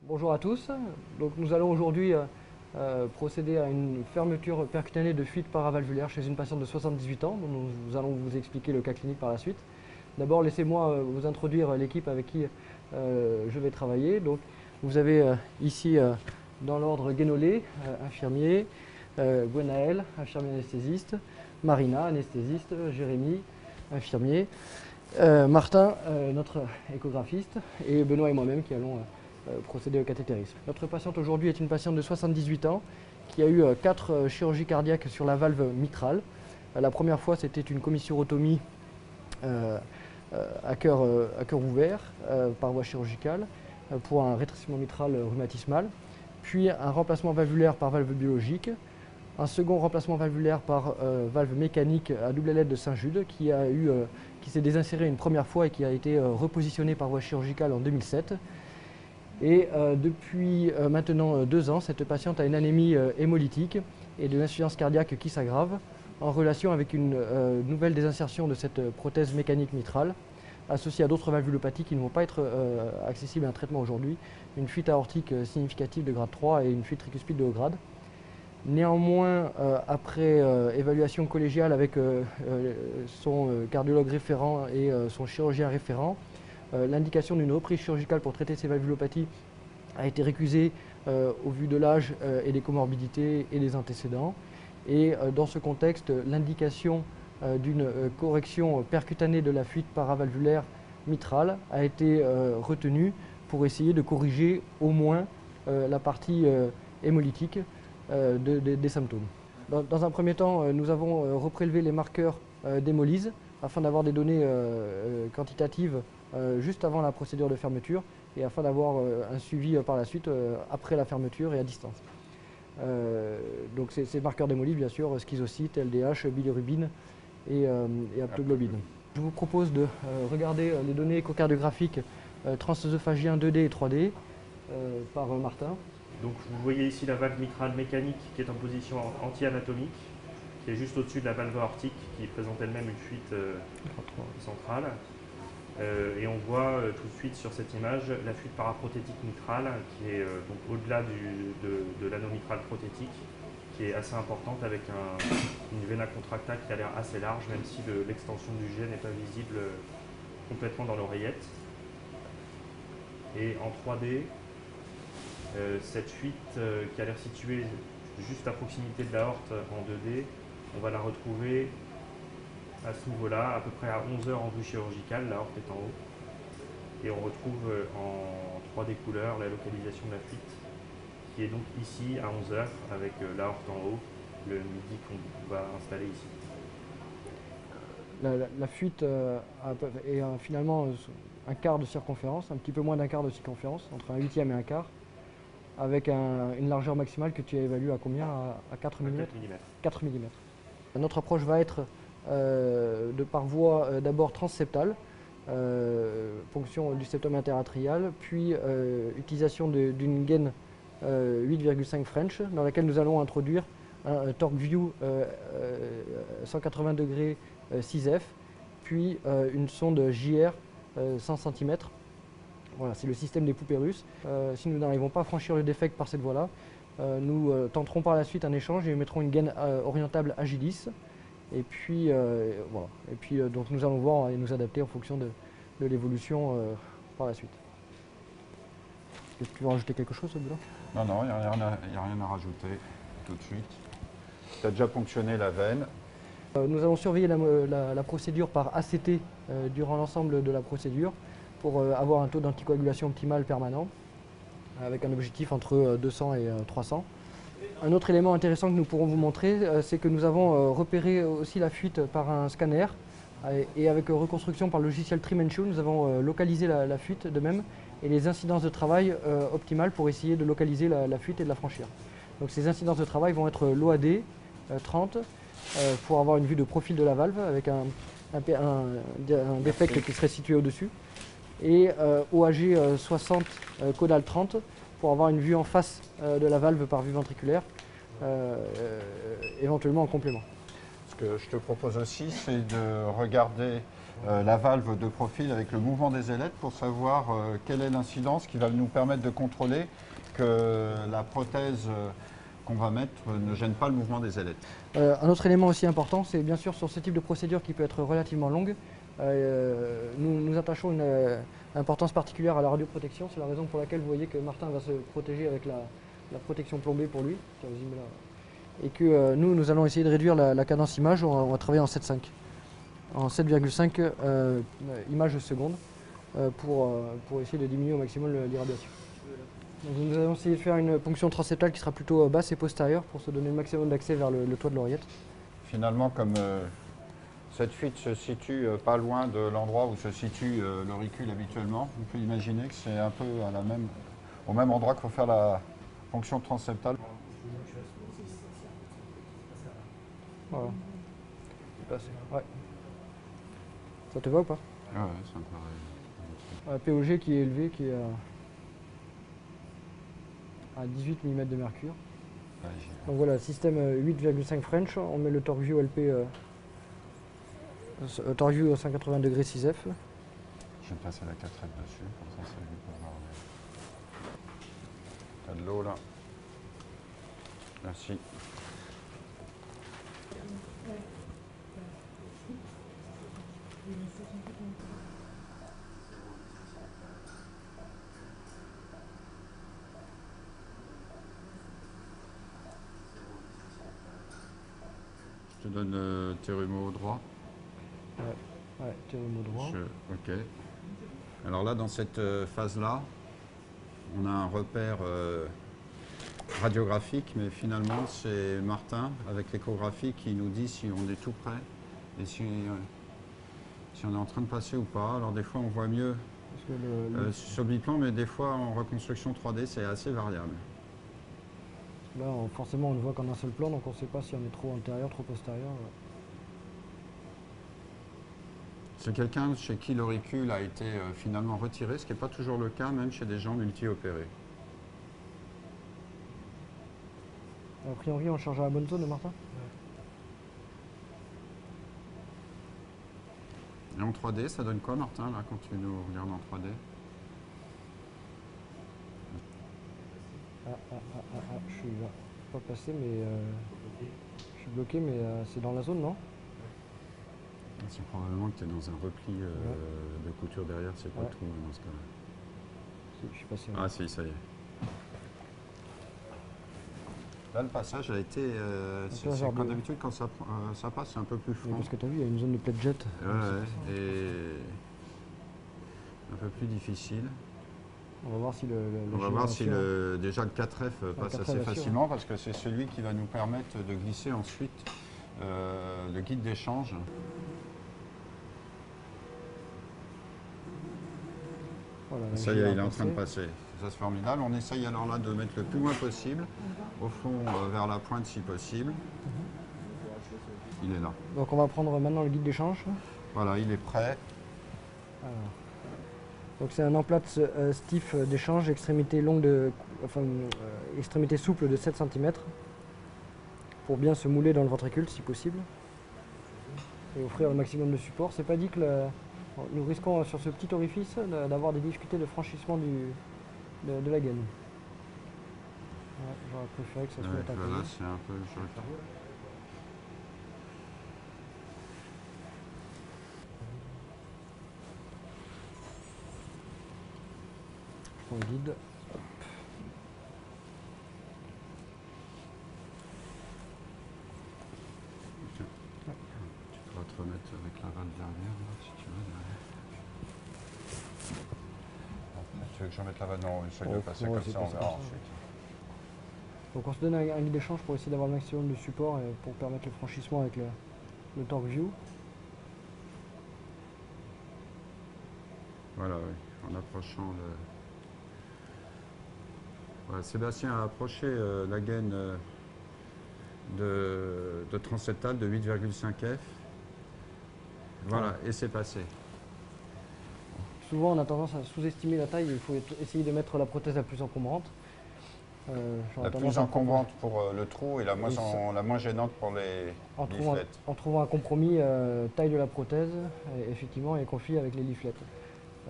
Bonjour à tous. Donc, nous allons aujourd'hui procéder à une fermeture percutanée de fuite paravalvulaire chez une patiente de 78 ans, dont nous allons vous expliquer le cas clinique par la suite. D'abord, laissez-moi vous introduire l'équipe avec qui je vais travailler. Donc, vous avez ici, dans l'ordre, Guénolé, infirmier, Gwenaël, infirmier anesthésiste, Marina, anesthésiste, Jérémy, infirmier, Martin, notre échographiste, et Benoît et moi-même qui allons procéder au cathétérisme. Notre patiente aujourd'hui est une patiente de 78 ans qui a eu 4 chirurgies cardiaques sur la valve mitrale. La première fois, c'était une commissurotomie à cœur ouvert par voie chirurgicale pour un rétrécissement mitral rhumatismal, puis un remplacement valvulaire par valve biologique, un second remplacement valvulaire par valve mécanique à double ailette de Saint-Jude qui s'est désinséré une première fois et qui a été repositionné par voie chirurgicale en 2007. Et depuis maintenant 2 ans, cette patiente a une anémie hémolytique et de l'insuffisance cardiaque qui s'aggrave en relation avec une nouvelle désinsertion de cette prothèse mécanique mitrale associée à d'autres valvulopathies qui ne vont pas être accessibles à un traitement aujourd'hui, une fuite aortique significative de grade 3 et une fuite tricuspide de haut grade. Néanmoins, après évaluation collégiale avec son cardiologue référent et son chirurgien référent, l'indication d'une reprise chirurgicale pour traiter ces valvulopathies a été récusée au vu de l'âge et des comorbidités et des antécédents. Et dans ce contexte, l'indication d'une correction percutanée de la fuite paravalvulaire mitrale a été retenue pour essayer de corriger au moins la partie hémolytique des symptômes. Dans un premier temps, nous avons reprélevé les marqueurs d'hémolyse afin d'avoir des données quantitatives juste avant la procédure de fermeture et afin d'avoir un suivi par la suite après la fermeture et à distance. Donc ces marqueurs d'hémolyse, bien sûr, schizocytes, LDH, bilirubine et haptoglobine. Je vous propose de regarder les données échocardiographiques transœsophagien 2D et 3D par Martin. Donc vous voyez ici la valve mitrale mécanique qui est en position anti-anatomique, qui est juste au-dessus de la valve aortique qui présente elle-même une fuite centrale. Et on voit tout de suite sur cette image la fuite paraprothétique mitrale qui est donc au-delà de l'anneau mitral prothétique, qui est assez importante avec une vena contracta qui a l'air assez large, même si l'extension du jet n'est pas visible complètement dans l'oreillette. Et en 3D, cette fuite qui a l'air située juste à proximité de l'aorte en 2D, on va la retrouver à ce niveau-là, à peu près à 11 heures en vue chirurgicale, l'aorte est en haut. Et on retrouve en 3D couleur la localisation de la fuite, qui est donc ici à 11 heures, avec l'aorte en haut, le midi qu'on va installer ici. La fuite est finalement un quart de circonférence, un petit peu moins d'un quart de circonférence, entre un huitième et un quart, avec une largeur maximale que tu as évaluée à combien? À 4 mm 4 mm. Notre approche va être par voie d'abord transseptale, ponction du septum interatrial, puis utilisation d'une gaine 8,5 French, dans laquelle nous allons introduire un TorqueView 180 degrés 6F, puis une sonde JR 100 cm. Voilà, c'est le système des poupées russes. Si nous n'arrivons pas à franchir le défect par cette voie-là, nous tenterons par la suite un échange et mettrons une gaine orientable Agilis. Et puis, voilà. Et puis donc nous allons voir et nous adapter en fonction de l'évolution par la suite. Est-ce que tu veux rajouter quelque chose, Benoît? Non, il n'y a rien à rajouter tout de suite. Tu as déjà ponctionné la veine. Nous allons surveiller la procédure par ACT durant l'ensemble de la procédure pour avoir un taux d'anticoagulation optimal permanent avec un objectif entre 200 et 300. Un autre élément intéressant que nous pourrons vous montrer, c'est que nous avons repéré aussi la fuite par un scanner et avec reconstruction par le logiciel Trimension, nous avons localisé la fuite de même et les incidences de travail optimales pour essayer de localiser la fuite et de la franchir. Donc ces incidences de travail vont être l'OAD 30 pour avoir une vue de profil de la valve avec un défect qui serait situé au-dessus et OAG 60 caudal 30 pour avoir une vue en face de la valve par vue ventriculaire, éventuellement en complément. Ce que je te propose aussi, c'est de regarder la valve de profil avec le mouvement des ailettes pour savoir quelle est l'incidence qui va nous permettre de contrôler que la prothèse qu'on va mettre ne gêne pas le mouvement des ailettes. Un autre élément aussi important, c'est bien sûr sur ce type de procédure qui peut être relativement longue, nous attachons une importance particulière à la radioprotection. C'est la raison pour laquelle vous voyez que Martin va se protéger avec la protection plombée pour lui. Tiens, vas-y, mets-la. Et que nous allons essayer de réduire la cadence image. On va travailler en 7,5. En 7,5 images secondes pour essayer de diminuer au maximum l'irradiation. Donc nous allons essayer de faire une ponction transseptale qui sera plutôt basse et postérieure pour se donner le maximum d'accès vers le toit de l'oreillette. Finalement, comme cette fuite se situe pas loin de l'endroit où se situe l'auricule habituellement, on peut imaginer que c'est un peu au même endroit qu'il faut faire la ponction transseptale. Voilà. Ouais. Ça te va ou pas? Ouais, ça me paraît. POG qui est élevé, qui est à 18 mm de mercure. Ouais, donc voilà, système 8,5 French, on met le TorqueView LP TorqueView 180 degrés 6F. Je vais passer la 4F dessus, comme ça c'est lui pour voir. T'as de l'eau là. Merci. Je te donne tes rumeurs au droit. Ouais, théorème au droit. Ok. Alors là, dans cette phase-là, on a un repère radiographique, mais finalement, c'est Martin, avec l'échographie, qui nous dit si on est tout près et si on est en train de passer ou pas. Alors des fois, on voit mieux sur le biplan, mais des fois, en reconstruction 3D, c'est assez variable. Là, forcément, on ne voit qu'en un seul plan, donc on ne sait pas si on est trop antérieur, trop postérieur. C'est quelqu'un chez qui l'auricule a été finalement retiré, ce qui n'est pas toujours le cas, même chez des gens multi-opérés. A priori, on charge à la bonne zone, Martin? Et en 3D, ça donne quoi, Martin, là, quand tu nous regardes en 3D? Je suis là. Pas passé, mais je suis bloqué, mais c'est dans la zone, non? C'est probablement que tu es dans un repli de couture derrière, c'est pas tout dans ce cas-là. Si, je suis passé. Ah si, ça y est. Là, le passage a été... c'est comme d'habitude, quand ça passe, c'est un peu plus franc. Parce que tu as vu, il y a une zone de plate jet. Ouais, et un peu plus difficile. On va voir si déjà le 4F passe assez facilement, parce que c'est celui qui va nous permettre de glisser ensuite le guide d'échange. Voilà, ça y est, il est en train de passer. Ça c'est formidable. On essaye alors là de mettre le plus loin possible, au fond vers la pointe si possible. Il est là. Donc on va prendre maintenant le guide d'échange. Voilà, il est prêt. Alors. Donc c'est un emplatz stiff d'échange, extrémité extrémité souple de 7 cm pour bien se mouler dans le ventricule si possible et offrir le maximum de support. C'est pas dit que nous risquons sur ce petit orifice d'avoir des difficultés de franchissement de la gaine. Ouais, j'aurais préféré que ça se mette à côté. Là c'est un peu... On guide. Tu pourras te remettre avec la valve derrière, là, si tu veux. Tu veux que je remette la valve? Non, il faut de passer comme ça, on verra ensuite. Donc on se donne un guide d'échange pour essayer d'avoir le maximum de support et pour permettre le franchissement avec le TorqueView. Voilà, oui, en approchant le... Voilà, Sébastien a approché la gaine de transseptale de 8,5F. Voilà, et c'est passé. Souvent, on a tendance à sous-estimer la taille. Il faut essayer de mettre la prothèse la plus encombrante. La plus encombrante pour le trou et la moins gênante pour les leaflets. En trouvant un compromis, taille de la prothèse, effectivement, et conflit avec les leaflets.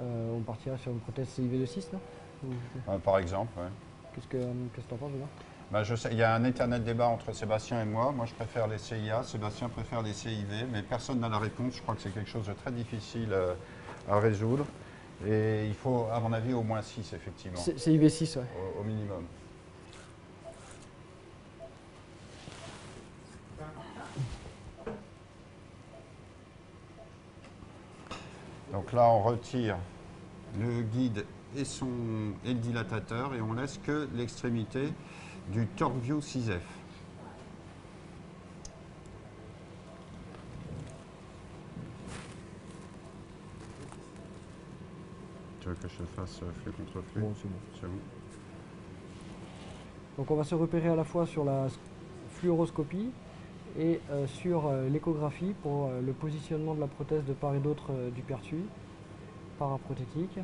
On partira sur une prothèse CIV de 6, non? Par exemple, oui. Qu'est-ce que tu en penses, Benoît? Je sais, il y a un éternel débat entre Sébastien et moi. Moi, je préfère les CIA, Sébastien préfère les CIV, mais personne n'a la réponse. Je crois que c'est quelque chose de très difficile à résoudre. Et il faut, à mon avis, au moins 6, effectivement. CIV 6, oui. Au minimum. Donc là, on retire le guide et le dilatateur et on laisse que l'extrémité du TorqueView 6F. Tu veux que je te fasse flux contre flux? Bon, c'est bon. C'est bon. Donc on va se repérer à la fois sur la fluoroscopie et sur l'échographie pour le positionnement de la prothèse de part et d'autre du pertui paraprothétique.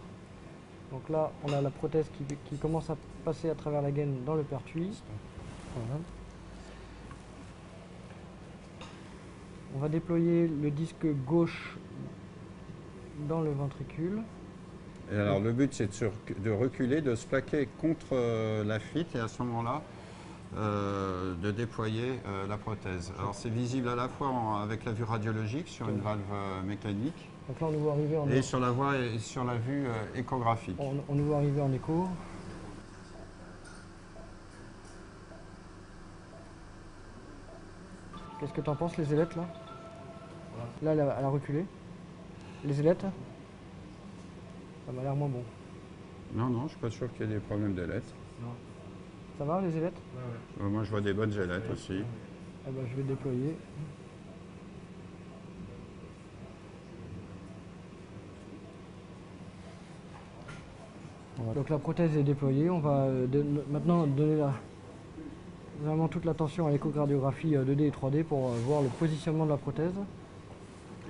Donc là, on a la prothèse qui commence à passer à travers la gaine dans le pertui. Voilà. On va déployer le disque gauche dans le ventricule. Et alors le but c'est de reculer, de se plaquer contre la fuite et à ce moment-là de déployer la prothèse. Alors c'est visible à la fois avec la vue radiologique sur une valve mécanique. Donc là on nous voit arriver en et sur la vue échographique. On nous voit arriver en écho. Qu'est-ce que tu en penses, les ailettes là? Là elle a reculé. Les ailettes? Ça m'a l'air moins bon. Non, je ne suis pas sûr qu'il y ait des problèmes d'ailettes. Ça va, les ailettes? Ouais. Moi, je vois des bonnes ailettes aussi. Eh ben, je vais déployer. Voilà. Donc la prothèse est déployée. On va maintenant donner vraiment toute l'attention à l'échocardiographie 2D et 3D pour voir le positionnement de la prothèse,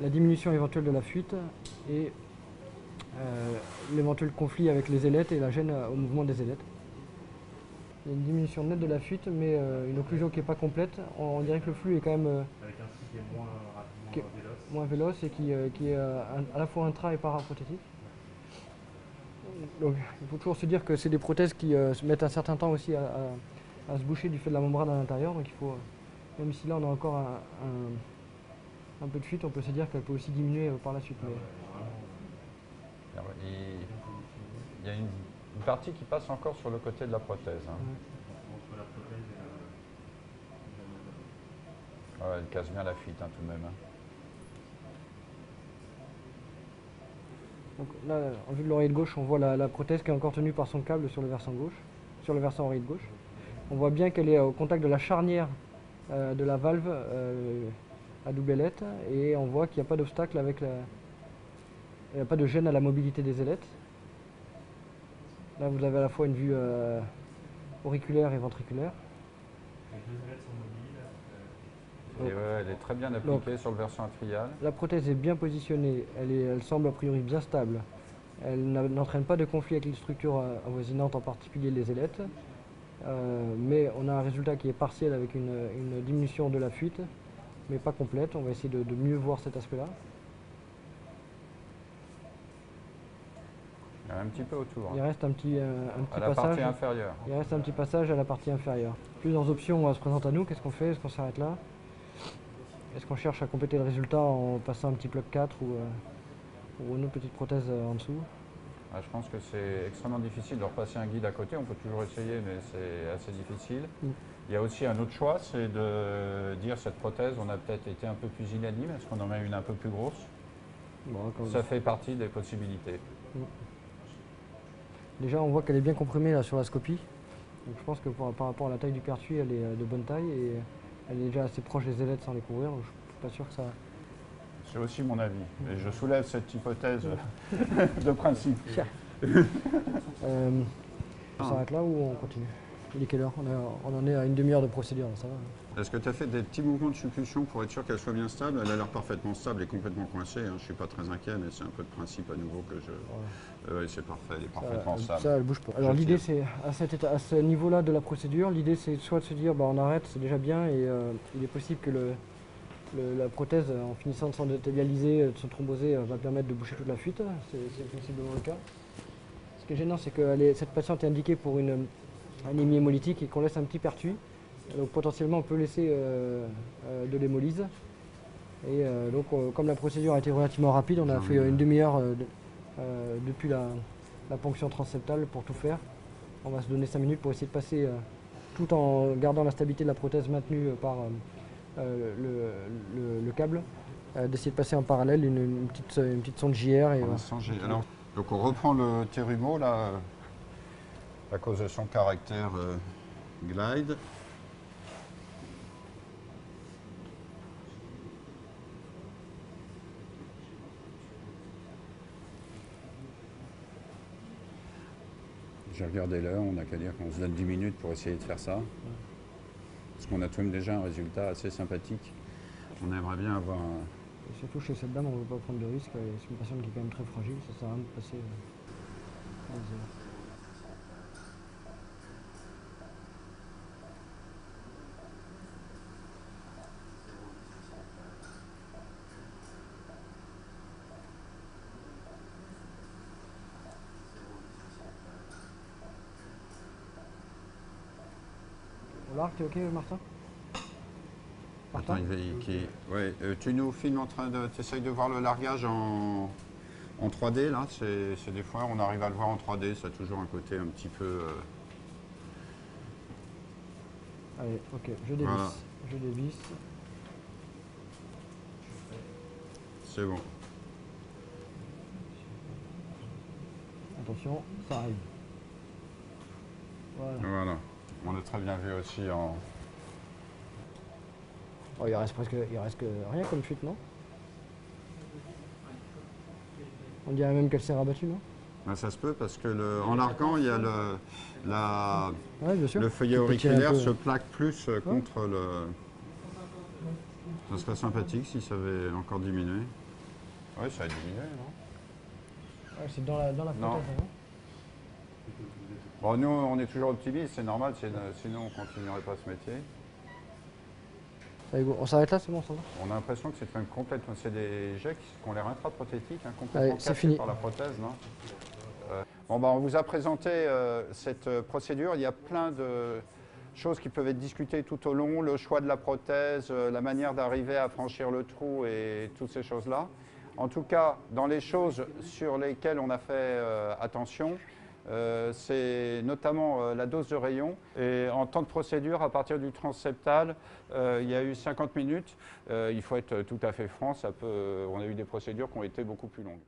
la diminution éventuelle de la fuite et l'éventuel conflit avec les ailettes et la gêne au mouvement des ailettes. Il y a une diminution nette de la fuite, mais une occlusion qui n'est pas complète. On dirait que le flux est quand même avec un flux qui est moins véloce et qui est à la fois intra et paraprothétique. Donc il faut toujours se dire que c'est des prothèses qui se mettent un certain temps aussi à se boucher du fait de la membrane à l'intérieur. Donc il faut, même si là on a encore un peu de fuite, on peut se dire qu'elle peut aussi diminuer par la suite. Il y a une partie qui passe encore sur le côté de la prothèse. Hein. Entre la prothèse et elle casse bien la fuite tout de même. Donc là, en vue de l'oreille gauche, on voit la prothèse qui est encore tenue par son câble sur le versant gauche, sur le versant oreille gauche. On voit bien qu'elle est au contact de la charnière de la valve à double ailette et on voit qu'il n'y a pas d'obstacle avec il n'y a pas de gêne à la mobilité des ailettes. Là, vous avez à la fois une vue auriculaire et ventriculaire. les deux ailettes sont mobiles. Elle est très bien appliquée sur le versant atrial. La prothèse est bien positionnée, elle semble a priori bien stable. Elle n'entraîne pas de conflit avec les structures avoisinantes, en particulier les ailettes. Mais on a un résultat qui est partiel avec une diminution de la fuite, mais pas complète. On va essayer de mieux voir cet aspect-là. Il y a un petit peu autour. Il reste un petit à la passage. Partie inférieure. Il reste un petit passage à la partie inférieure. Plusieurs options se présentent à nous. Qu'est-ce qu'on fait? Est-ce qu'on s'arrête là? Est-ce qu'on cherche à compléter le résultat en passant un petit plug 4 ou une autre petite prothèse en dessous? Je pense que c'est extrêmement difficile de repasser un guide à côté. On peut toujours essayer, mais c'est assez difficile. Il y a aussi un autre choix, c'est de dire cette prothèse, on a peut-être été un peu plus unanime. Est-ce qu'on en met une un peu plus grosse? Ça fait partie des possibilités. Déjà, on voit qu'elle est bien comprimée là, sur la scopie. Donc, je pense que par rapport à la taille du pertuis, elle est de bonne taille et elle est déjà assez proche des ailettes sans les couvrir. Donc, je ne suis pas sûr que ça... C'est aussi mon avis. Et je soulève cette hypothèse de principe. On s'arrête là ou on continue? Il est quelle heure? On en est à une demi-heure de procédure, ça va. Est-ce que tu as fait des petits mouvements de succussion pour être sûr qu'elle soit bien stable? Elle a l'air parfaitement stable et complètement coincée. Hein. Je ne suis pas très inquiet, mais c'est un peu de principe à nouveau que je... Oui, c'est parfait, elle est parfaitement stable. Ça, elle bouge pas. Alors l'idée, c'est à ce niveau-là de la procédure, l'idée c'est soit de se dire on arrête, c'est déjà bien, et il est possible que la prothèse, en finissant de s'endothélialiser, de se thromboser, va permettre de boucher toute la fuite. C'est possiblement le cas. Ce qui est gênant, c'est que cette patiente est indiquée pour une anémie hémolytique et qu'on laisse un petit pertus. Donc potentiellement on peut laisser de l'hémolyse. Et donc comme la procédure a été relativement rapide, on a fait une demi-heure depuis la ponction transseptale pour tout faire. On va se donner 5 minutes pour essayer de passer, tout en gardant la stabilité de la prothèse maintenue par le câble, d'essayer de passer en parallèle une petite sonde JR. Alors, donc on reprend le Terumo là, à cause de son caractère glide. J'ai regardé l'heure, on n'a qu'à dire qu'on se donne 10 minutes pour essayer de faire ça. Parce qu'on a tout de même déjà un résultat assez sympathique. On aimerait bien avoir un... Et surtout chez cette dame, on ne veut pas prendre de risque. C'est une patiente qui est quand même très fragile, ça sert à rien de passer des heures. Au large, t'es ok, Martin? Attends, ouais, tu nous filmes en train de... Tu essayes de voir le largage en 3D, là. C'est des fois, on arrive à le voir en 3D, ça a toujours un côté un petit peu... Allez, ok, je dévisse. Voilà. Je dévisse. C'est bon. Attention, ça arrive. Voilà. On a très bien vu aussi en... Oh, il reste rien comme fuite, non? On dirait même qu'elle s'est rabattue, non? Ben, ça se peut parce que en larguant, il y a le feuillet auriculaire se plaque plus contre le... Ça serait sympathique si ça avait encore diminué. Oui, ça a diminué, non? Ouais, c'est dans la prothèse, non? Bon, nous, on est toujours optimistes, c'est normal, sinon on ne continuerait pas ce métier. On s'arrête là, c'est bon, ça va? On a l'impression que c'est quand même complètement... C'est des jets qui ont l'air intraprothétiques, hein, complètement cachés par la prothèse, non? Bon, on vous a présenté cette procédure. Il y a plein de choses qui peuvent être discutées tout au long, le choix de la prothèse, la manière d'arriver à franchir le trou et toutes ces choses-là. En tout cas, dans les choses sur lesquelles on a fait attention, c'est notamment la dose de rayon. Et en temps de procédure, à partir du transseptal, il y a eu 50 minutes. Il faut être tout à fait franc, on a eu des procédures qui ont été beaucoup plus longues.